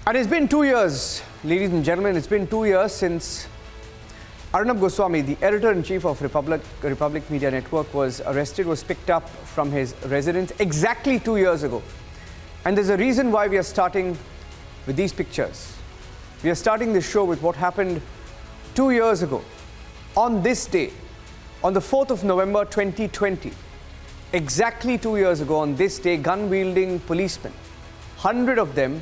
And it's been 2 years, ladies and gentlemen, it's been 2 years since Arnab Goswami, the editor-in-chief of Republic Media Network, was arrested, was picked up from his residence exactly 2 years ago. And there's a reason why we are starting with these pictures. We are starting this show with what happened 2 years ago. On this day, on the 4th of November 2020, exactly 2 years ago on this day, gun-wielding policemen, 100 of them,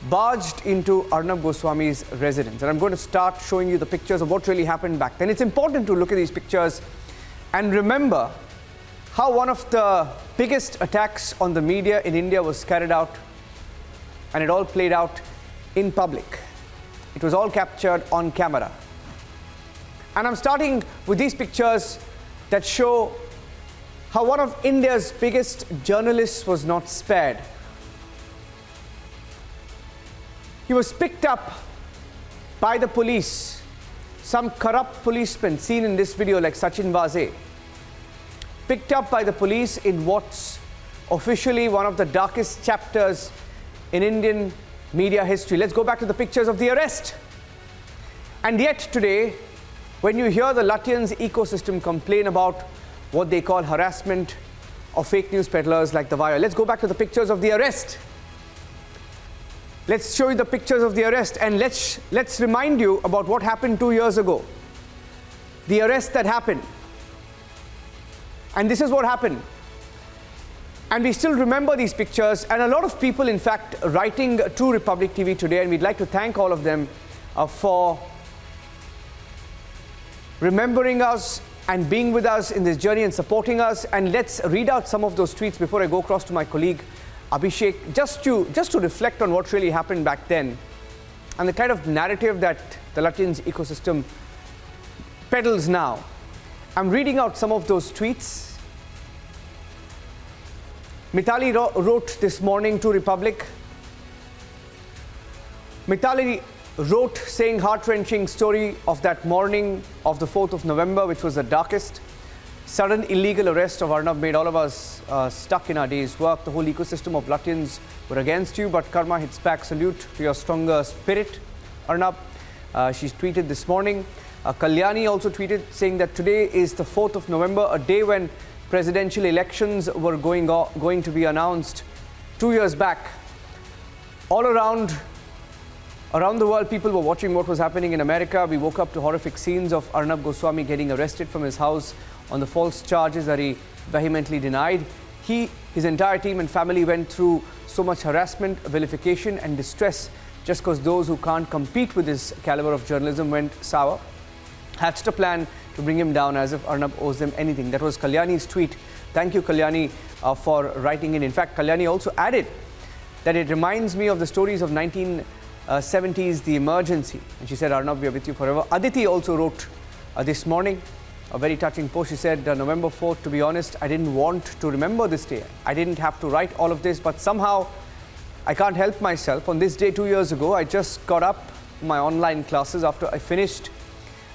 barged into Arnab Goswami's residence. And I'm going to start showing you the pictures of what really happened back then. It's important to look at these pictures and remember how one of the biggest attacks on the media in India was carried out, and it all played out in public. It was all captured on camera. And I'm starting with these pictures that show how one of India's biggest journalists was not spared. He was picked up by the police, some corrupt policeman seen in this video like Sachin Vaze, picked up by the police in what's officially one of the darkest chapters in Indian media history. Let's go back to the pictures of the arrest. And yet today, when you hear the Lutyens ecosystem complain about what they call harassment of fake news peddlers like The Wire, let's go back to the pictures of the arrest. Let's show you the pictures of the arrest, and let's remind you about what happened 2 years ago. The arrest that happened. And this is what happened. And we still remember these pictures, and a lot of people, in fact, writing to Republic TV today, and we'd like to thank all of them for remembering us and being with us in this journey and supporting us. And let's read out some of those tweets before I go across to my colleague Abhishek, just to reflect on what really happened back then and the kind of narrative that the Lutyens ecosystem peddles now. I'm reading out some of those tweets. Mitali wrote this morning to Republic. Mitali wrote saying heart-wrenching story of that morning of the 4th of November, which was the darkest. Sudden illegal arrest of Arnab made all of us stuck in our day's work. The whole ecosystem of Lutyens were against you, but karma hits back. Salute to your stronger spirit, Arnab. She's tweeted this morning. Kalyani also tweeted saying that today is the 4th of November, a day when presidential elections were going to be announced 2 years back. All around the world, people were watching what was happening in America. We woke up to horrific scenes of Arnab Goswami getting arrested from his house on the false charges that he vehemently denied. His entire team and family went through so much harassment, vilification and distress just because those who can't compete with this caliber of journalism went sour. Hatched a plan to bring him down as if Arnab owes them anything. That was Kalyani's tweet. Thank you, Kalyani, for writing in. In fact, Kalyani also added that it reminds me of the stories of 1970s, the emergency. And she said, Arnab, we are with you forever. Aditi also wrote this morning a very touching post. She said, November 4th, to be honest, I didn't want to remember this day. I didn't have to write all of this, but somehow I can't help myself. On this day 2 years ago, I just got up from my online classes. After I finished,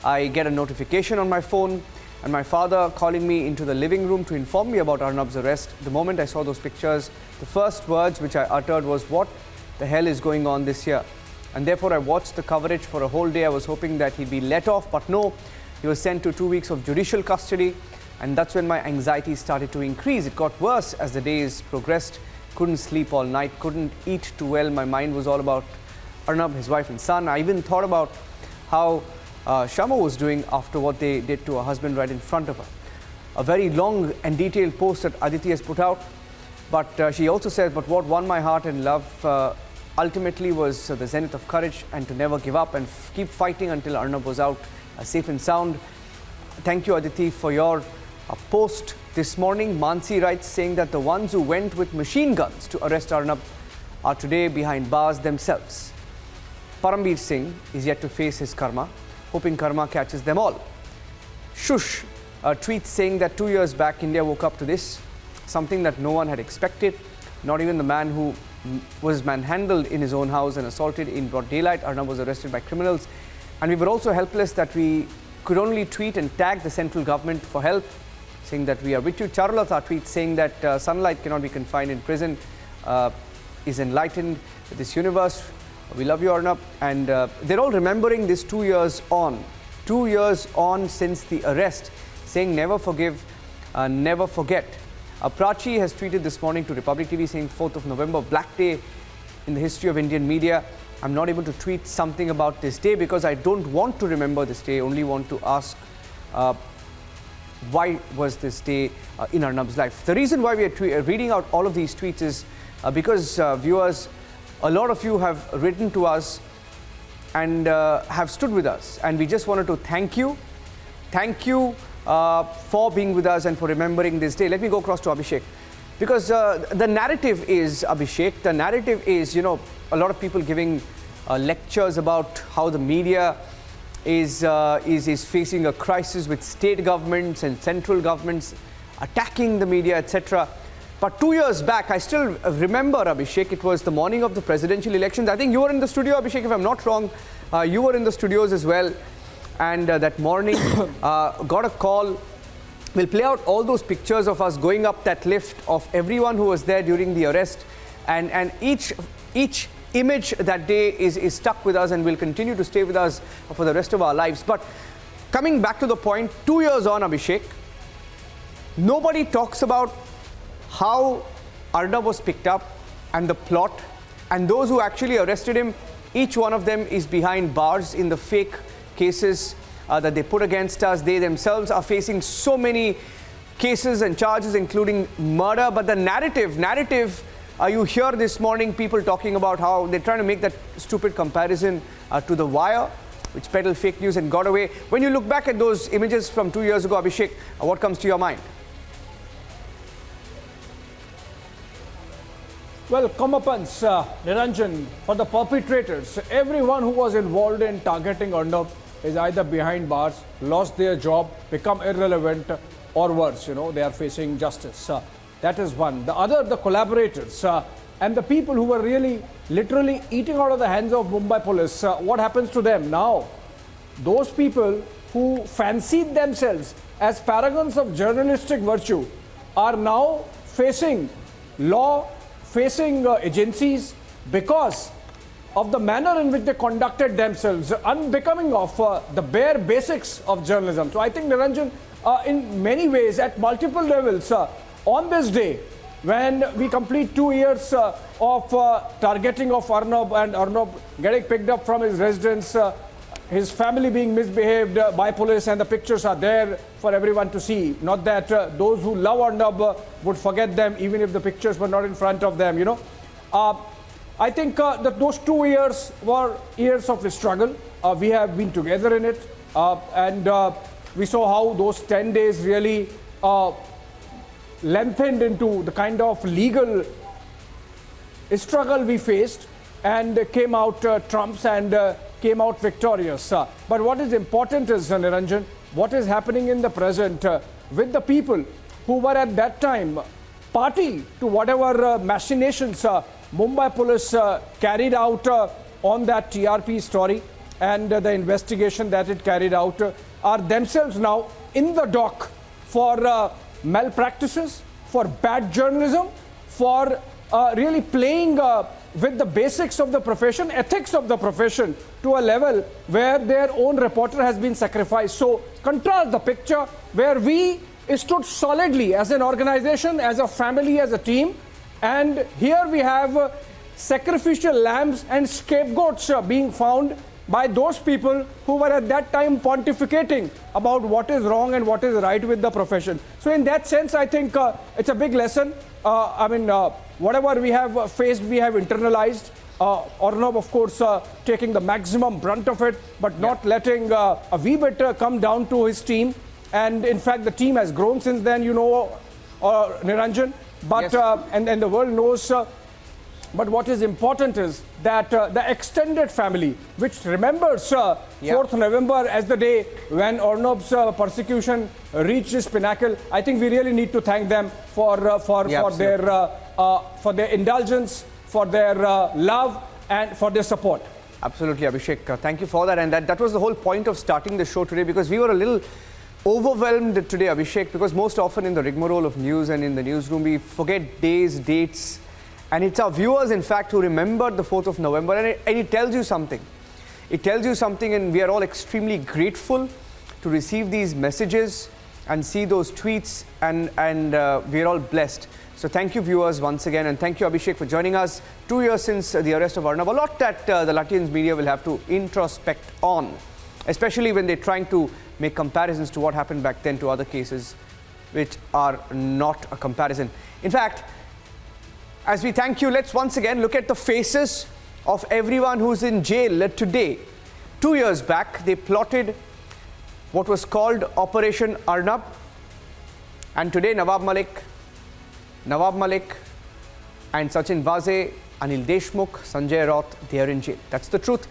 I get a notification on my phone and my father calling me into the living room to inform me about Arnab's arrest. The moment I saw those pictures, the first words which I uttered was, what the hell is going on this year? And therefore, I watched the coverage for a whole day. I was hoping that he'd be let off, but no. He was sent to 2 weeks of judicial custody, and that's when my anxiety started to increase. It got worse as the days progressed. Couldn't sleep all night, couldn't eat too well. My mind was all about Arnab, his wife and son. I even thought about how Shama was doing after what they did to her husband right in front of her. A very long and detailed post that Aditi has put out, but she also said, but what won my heart and love ultimately was the zenith of courage and to never give up and keep fighting until Arnab was out safe and sound. Thank you, Aditi, for your post this morning. Mansi writes saying that the ones who went with machine guns to arrest Arnab are today behind bars themselves. Parambir Singh is yet to face his karma, hoping karma catches them all. Shush tweets saying that 2 years back, India woke up to this, something that no one had expected, not even the man who was manhandled in his own house and assaulted in broad daylight. Arnab was arrested by criminals. And we were also helpless that we could only tweet and tag the central government for help, saying that we are with you. Charulatha tweets saying that sunlight cannot be confined in prison, is enlightened with this universe. We love you, Arnab. And they're all remembering this 2 years on. 2 years on since the arrest, saying never forgive, never forget. Prachi has tweeted this morning to Republic TV saying 4th of November, black day in the history of Indian media. I'm not able to tweet something about this day because I don't want to remember this day, only want to ask why was this day in Arnab's life. The reason why we are reading out all of these tweets is because viewers, a lot of you have written to us and have stood with us, and we just wanted to thank you. Thank you for being with us and for remembering this day. Let me go across to Abhishek, because the narrative is, Abhishek, the narrative is, you know, a lot of people giving lectures about how the media is facing a crisis with state governments and central governments attacking the media, etc. But 2 years back, I still remember, Abhishek, it was the morning of the presidential elections. I think you were in the studio, Abhishek, if I'm not wrong. You were in the studios as well. And that morning, got a call. We'll play out all those pictures of us going up that lift of everyone who was there during the arrest. And each image that day is stuck with us and will continue to stay with us for the rest of our lives. But coming back to the point, 2 years on, Abhishek, nobody talks about how Arnab was picked up and the plot, and those who actually arrested him, each one of them is behind bars in the fake cases that they put against us. They themselves are facing so many cases and charges, including murder. But the narrative, you hear this morning people talking about how they're trying to make that stupid comparison to The Wire, which peddled fake news and got away. When you look back at those images from 2 years ago, Abhishek, what comes to your mind? Well, comeuppance, Niranjan, for the perpetrators, everyone who was involved in targeting Arnab is either behind bars, lost their job, become irrelevant, or worse, you know, they are facing justice. That is one. The other, the collaborators and the people who were really literally eating out of the hands of Mumbai police. What happens to them now? Those people who fancied themselves as paragons of journalistic virtue are now facing law, facing agencies because of the manner in which they conducted themselves, unbecoming of the bare basics of journalism. So I think, Niranjan, in many ways, at multiple levels, on this day, when we complete 2 years of targeting of Arnab and Arnab getting picked up from his residence, his family being misbehaved by police, and the pictures are there for everyone to see. Not that those who love Arnab would forget them, even if the pictures were not in front of them, you know. I think that those 2 years were years of struggle. We have been together in it, and we saw how those 10 days really lengthened into the kind of legal struggle we faced, and came out trumps and came out victorious. But what is important is, Niranjan, what is happening in the present with the people who were at that time party to whatever machinations Mumbai police carried out on that TRP story, and the investigation that it carried out are themselves now in the dock for malpractices, for bad journalism, for really playing with the basics of the profession, ethics of the profession, to a level where their own reporter has been sacrificed. So contrast the picture where we stood solidly as an organization, as a family, as a team, and here we have sacrificial lambs and scapegoats being found by those people who were at that time pontificating about what is wrong and what is right with the profession. So in that sense, I think it's a big lesson. Whatever we have faced, we have internalized. Arnab, of course, taking the maximum brunt of it, but not letting a wee bit come down to his team. And in fact, the team has grown since then, you know, Niranjan. But yes. And the world knows. But what is important is that the extended family, which remembers 4th November as the day when Arnab's persecution reached its pinnacle, I think we really need to thank them for their indulgence, for their love, and for their support. Absolutely, Abhishek. Thank you for that. And that was the whole point of starting the show today, because we were a little overwhelmed today, Abhishek, because most often in the rigmarole of news and in the newsroom, we forget days, dates, And it's our viewers, in fact, who remembered the 4th of November. And it tells you something. It tells you something, and we are all extremely grateful to receive these messages and see those tweets, and we are all blessed. So thank you, viewers, once again, and thank you, Abhishek, for joining us. 2 years since the arrest of Arnab. A lot that the Latvian media will have to introspect on, especially when they're trying to make comparisons to what happened back then to other cases, which are not a comparison. In fact, as we thank you, let's once again look at the faces of everyone who's in jail today. 2 years back, they plotted what was called Operation Arnab. And today, Nawab Malik, and Sachin Vaze, Anil Deshmukh, Sanjay Raut, they are in jail. That's the truth.